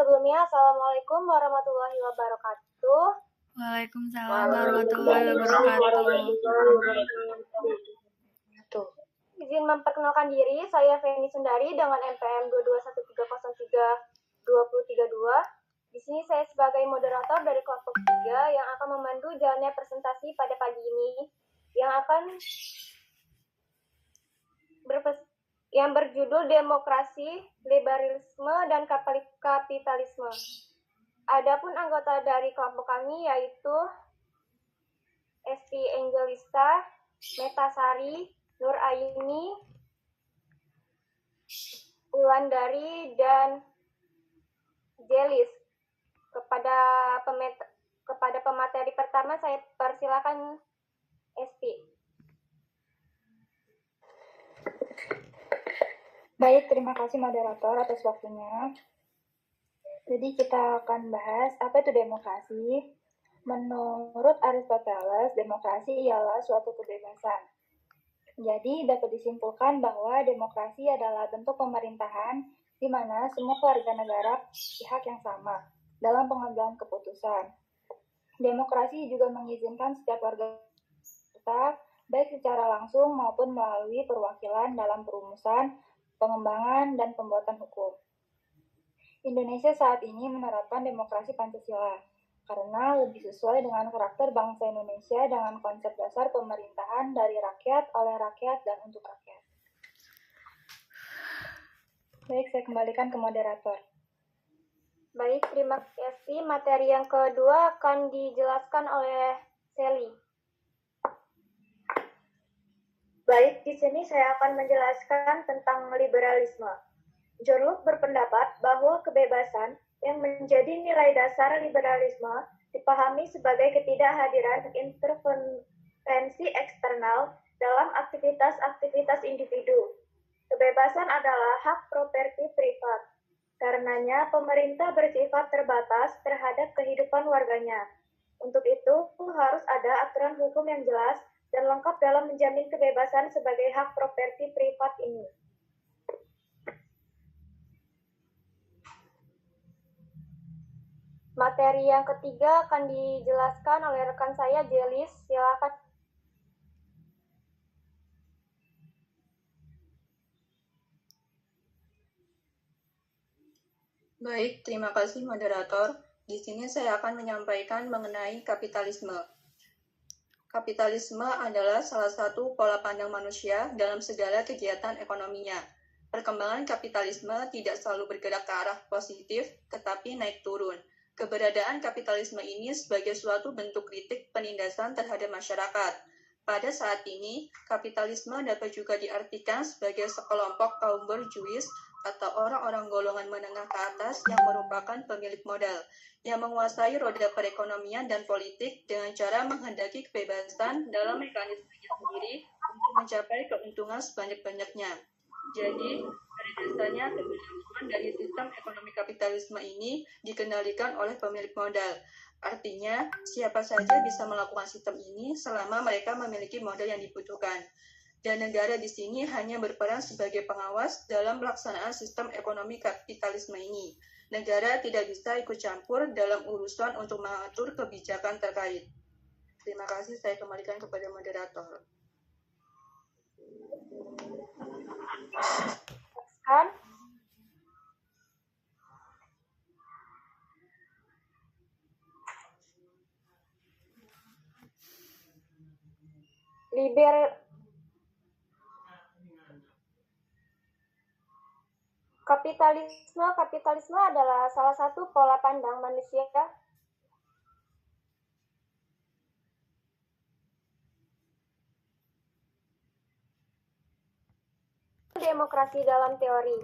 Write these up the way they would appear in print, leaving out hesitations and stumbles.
Sebelumnya, Assalamualaikum warahmatullahi wabarakatuh. Waalaikumsalam warahmatullahi wabarakatuh. Izin memperkenalkan diri, saya Feni Sundari dengan NPM 2213032. Di sini saya sebagai moderator dari kelompok 3 yang akan memandu jalannya presentasi pada pagi ini yang berjudul Demokrasi, Liberalisme, dan Kapitalisme. Adapun anggota dari kelompok kami yaitu Esti Angelista, Metasari, Nur Aini, Wulandari, dan Jelis. Kepada pemateri pertama saya persilakan Esti. Baik, terima kasih moderator atas waktunya. Jadi kita akan bahas apa itu demokrasi. Menurut Aristoteles, demokrasi ialah suatu kebebasan. Jadi dapat disimpulkan bahwa demokrasi adalah bentuk pemerintahan di mana semua warga negara pihak yang sama dalam pengambilan keputusan. Demokrasi juga mengizinkan setiap warga kita, baik secara langsung maupun melalui perwakilan dalam perumusan, pengembangan, dan pembuatan hukum. Indonesia saat ini menerapkan demokrasi Pancasila karena lebih sesuai dengan karakter bangsa Indonesia dengan konsep dasar pemerintahan dari rakyat, oleh rakyat, dan untuk rakyat. Baik, saya kembalikan ke moderator. Baik, terima kasih. Materi yang kedua akan dijelaskan oleh Sally. Baik, di sini saya akan menjelaskan tentang liberalisme. John Locke berpendapat bahwa kebebasan yang menjadi nilai dasar liberalisme dipahami sebagai ketidakhadiran intervensi eksternal dalam aktivitas-aktivitas individu. Kebebasan adalah hak properti privat. Karenanya, pemerintah bersifat terbatas terhadap kehidupan warganya. Untuk itu, harus ada aturan hukum yang jelas dan lengkap dalam menjamin kebebasan sebagai hak properti privat ini. Materi yang ketiga akan dijelaskan oleh rekan saya, Jelis. Silakan. Baik, terima kasih moderator. Di sini saya akan menyampaikan mengenai kapitalisme. Kapitalisme adalah salah satu pola pandang manusia dalam segala kegiatan ekonominya. Perkembangan kapitalisme tidak selalu bergerak ke arah positif, tetapi naik turun. Keberadaan kapitalisme ini sebagai suatu bentuk kritik penindasan terhadap masyarakat. Pada saat ini, kapitalisme dapat juga diartikan sebagai sekelompok kaum borjuis atau orang-orang golongan menengah ke atas yang merupakan pemilik modal, yang menguasai roda perekonomian dan politik dengan cara menghendaki kebebasan dalam mekanismenya sendiri untuk mencapai keuntungan sebanyak-banyaknya. Jadi, pada dasarnya keberlangsungan dari sistem ekonomi kapitalisme ini dikendalikan oleh pemilik modal. Artinya, siapa saja bisa melakukan sistem ini selama mereka memiliki modal yang dibutuhkan. Dan negara di sini hanya berperan sebagai pengawas dalam pelaksanaan sistem ekonomi kapitalisme ini. Negara tidak bisa ikut campur dalam urusan untuk mengatur kebijakan terkait. Terima kasih, saya kembalikan kepada moderator. Kapitalisme adalah salah satu pola pandang manusia demokrasi dalam teori.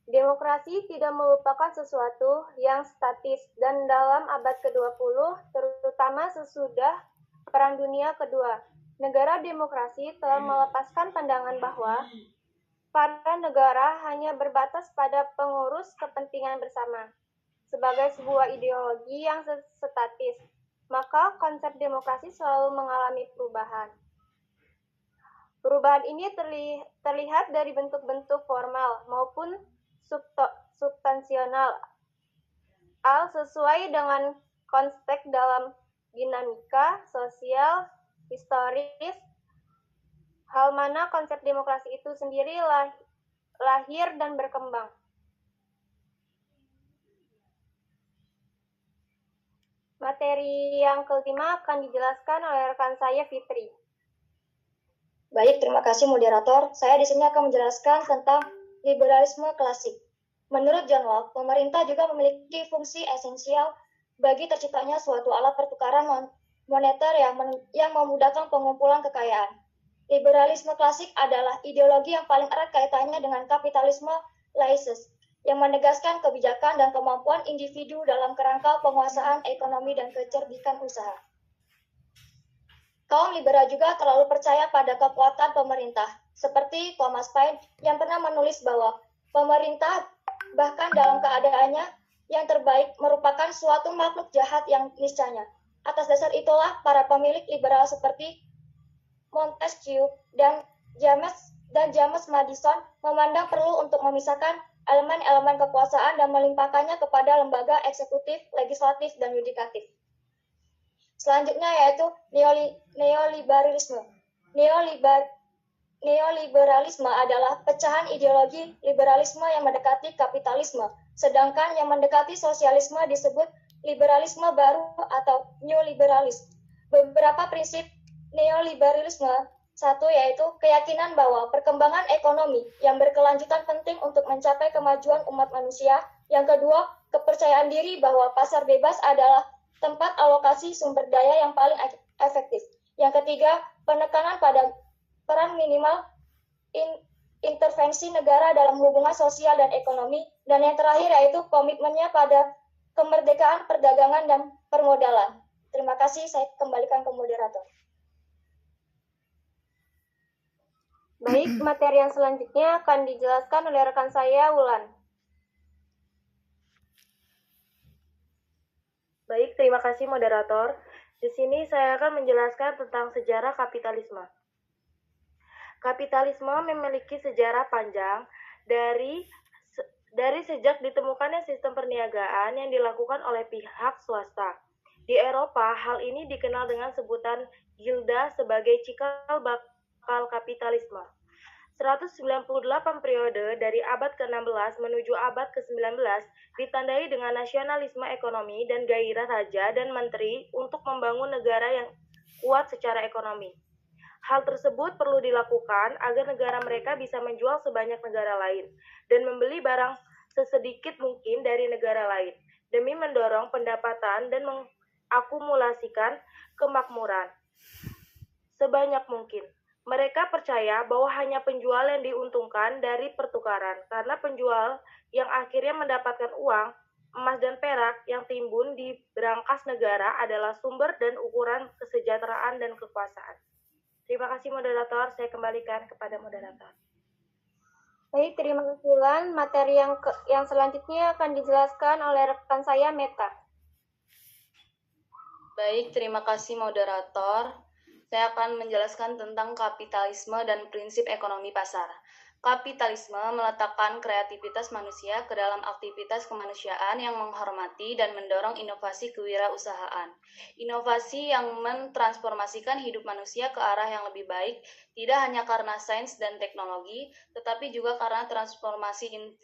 Demokrasi tidak merupakan sesuatu yang statis dan dalam abad ke-20, terutama sesudah Perang Dunia Kedua, negara demokrasi telah melepaskan pandangan bahwa para negara hanya berbatas pada pengurus kepentingan bersama. Sebagai sebuah ideologi yang statis, maka konsep demokrasi selalu mengalami perubahan. Perubahan ini terlihat dari bentuk-bentuk formal maupun substansional. sesuai dengan konteks dalam dinamika sosial, historis, hal mana konsep demokrasi itu sendiri lahir dan berkembang. Materi yang kelima akan dijelaskan oleh rekan saya, Fitri. Baik, terima kasih moderator. Saya di sini akan menjelaskan tentang liberalisme klasik. Menurut John Locke, pemerintah juga memiliki fungsi esensial bagi terciptanya suatu alat pertukaran moneter yang memudahkan pengumpulan kekayaan. Liberalisme klasik adalah ideologi yang paling erat kaitannya dengan kapitalisme laissez, yang menegaskan kebijakan dan kemampuan individu dalam kerangka penguasaan ekonomi dan kecerdikan usaha. Kaum liberal juga terlalu percaya pada kekuatan pemerintah, seperti Thomas Paine yang pernah menulis bahwa pemerintah bahkan dalam keadaannya yang terbaik merupakan suatu makhluk jahat yang niscaya. Atas dasar itulah para pemilik liberal seperti Montesquieu dan James Madison memandang perlu untuk memisahkan elemen-elemen kekuasaan dan melimpahkannya kepada lembaga eksekutif, legislatif, dan yudikatif. Selanjutnya yaitu neoliberalisme. Neoliberalisme adalah pecahan ideologi liberalisme yang mendekati kapitalisme, sedangkan yang mendekati sosialisme disebut liberalisme baru atau new liberalism. Beberapa prinsip neoliberalisme, satu yaitu keyakinan bahwa perkembangan ekonomi yang berkelanjutan penting untuk mencapai kemajuan umat manusia. Yang kedua, kepercayaan diri bahwa pasar bebas adalah tempat alokasi sumber daya yang paling efektif. Yang ketiga, penekanan pada peran minimal intervensi negara dalam hubungan sosial dan ekonomi. Dan yang terakhir yaitu komitmennya pada kemerdekaan perdagangan dan permodalan. Terima kasih, saya kembalikan ke moderator. Baik, materi yang selanjutnya akan dijelaskan oleh rekan saya, Wulan. Baik, terima kasih moderator. Di sini saya akan menjelaskan tentang sejarah kapitalisme. Kapitalisme memiliki sejarah panjang dari sejak ditemukannya sistem perniagaan yang dilakukan oleh pihak swasta. Di Eropa, hal ini dikenal dengan sebutan gilda sebagai cikal bakal kapitalisme. 198 periode dari abad ke-16 menuju abad ke-19 ditandai dengan nasionalisme ekonomi dan gairah raja dan menteri untuk membangun negara yang kuat secara ekonomi. Hal tersebut perlu dilakukan agar negara mereka bisa menjual sebanyak negara lain dan membeli barang sesedikit mungkin dari negara lain demi mendorong pendapatan dan mengakumulasikan kemakmuran sebanyak mungkin. Mereka percaya bahwa hanya penjual yang diuntungkan dari pertukaran, karena penjual yang akhirnya mendapatkan uang, emas dan perak yang timbun di berangkas negara adalah sumber dan ukuran kesejahteraan dan kekuasaan. Terima kasih moderator, saya kembalikan kepada moderator. Baik, terima kasih Wulan. Materi yang selanjutnya akan dijelaskan oleh rekan saya, Meta. Baik, terima kasih moderator. Saya akan menjelaskan tentang kapitalisme dan prinsip ekonomi pasar. Kapitalisme meletakkan kreativitas manusia ke dalam aktivitas kemanusiaan yang menghormati dan mendorong inovasi kewirausahaan. Inovasi yang mentransformasikan hidup manusia ke arah yang lebih baik, tidak hanya karena sains dan teknologi, tetapi juga karena transformasi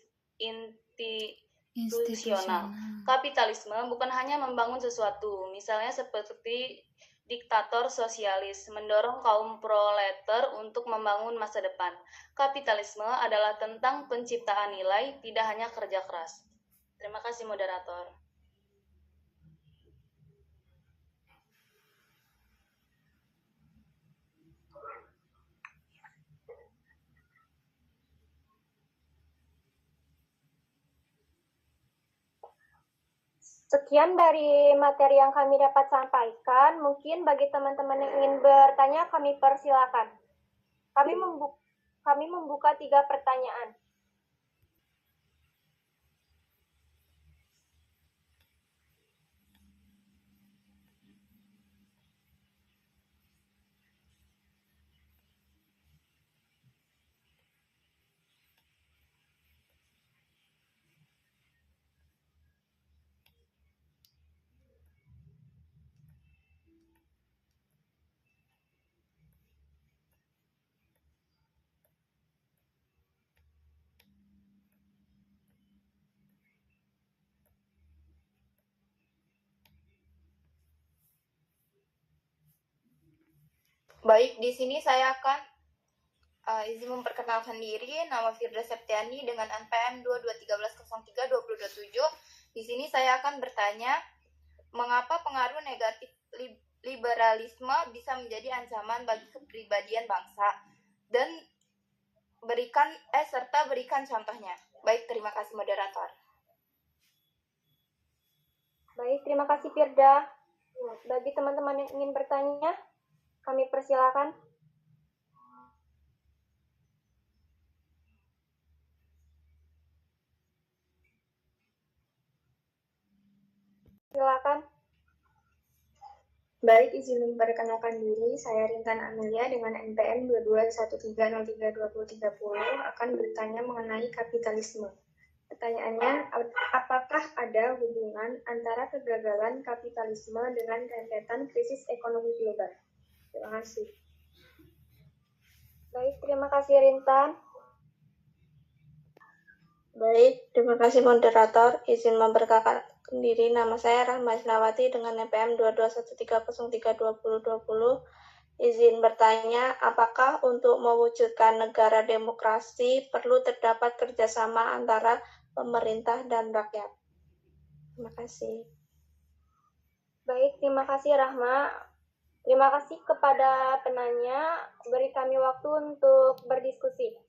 institusional. Kapitalisme bukan hanya membangun sesuatu, misalnya seperti diktator sosialis, mendorong kaum proletar untuk membangun masa depan. Kapitalisme adalah tentang penciptaan nilai, tidak hanya kerja keras. Terima kasih moderator. Sekian dari materi yang kami dapat sampaikan. Mungkin bagi teman-teman yang ingin bertanya, kami persilakan. Kami membuka 3 pertanyaan. Baik, di sini saya akan izin memperkenalkan diri. Nama Firda Septiani dengan NPM 2213032027. Di sini saya akan bertanya, mengapa pengaruh negatif liberalisme bisa menjadi ancaman bagi kepribadian bangsa, dan serta berikan contohnya. Baik, terima kasih moderator. Baik, terima kasih Firda. Bagi teman-teman yang ingin bertanya, kami persilakan. Silakan. Baik, izin memperkenalkan diri, saya Rintan Amelia dengan NPM 2213032030 akan bertanya mengenai kapitalisme. Pertanyaannya, apakah ada hubungan antara kegagalan kapitalisme dengan rentetan krisis ekonomi global? Terima kasih. Baik, terima kasih Rintan. Baik, terima kasih moderator. Izin memperkenalkan diri, nama saya Rahma Isnawati dengan NPM 2213032020. Izin bertanya, apakah untuk mewujudkan negara demokrasi perlu terdapat kerjasama antara pemerintah dan rakyat? Terima kasih. Baik, terima kasih Rahma. Terima kasih kepada penanya. Beri kami waktu untuk berdiskusi.